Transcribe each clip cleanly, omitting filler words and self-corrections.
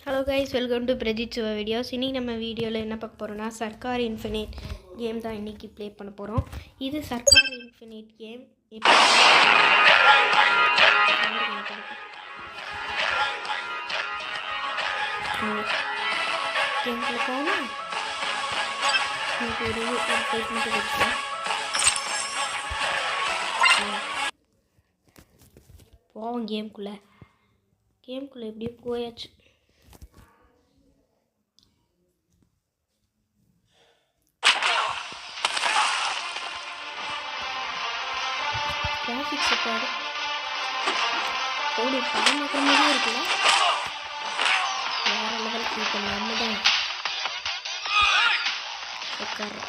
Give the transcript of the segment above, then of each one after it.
Hello guys, welcome to Prajith Siva videos. இன்றைக்கி நம்ம வீடியோவில் என்ன பார்க்க போகிறோம்னா சர்க்கார் இன்ஃபினிட் கேம் தான் இன்றைக்கி ப்ளே பண்ண போகிறோம். இது சர்க்கார் இன்ஃபினிட் கேம். இப்போ கேம்குள்ளே போகணும். போவோம் கேம்குள்ளே எப்படியோ போயாச்சு. கிராஃபிக்ஸ் பாரு, ஓடி படம் பார்க்குற மாதிரியே இருக்குல்ல. வேறு லெவல் இப்போ நம்ம தான் உட்கார்றோம்.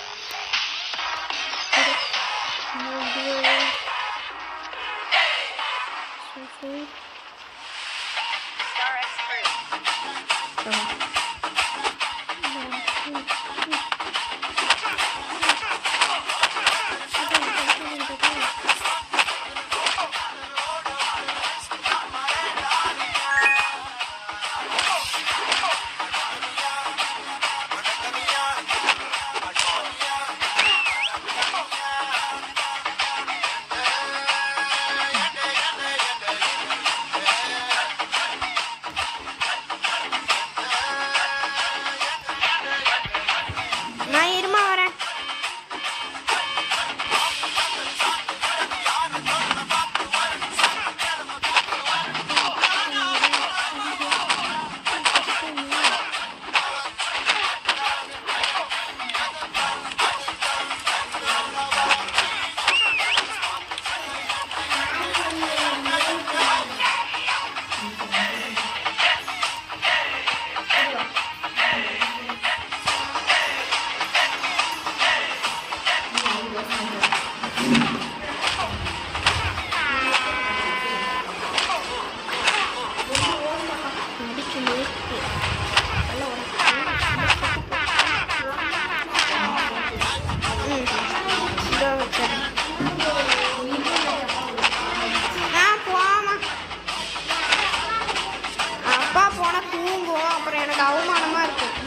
அப்பா போனால் தூங்குவோம், அப்புறம் எனக்கு அவமானமாக இருக்கும்.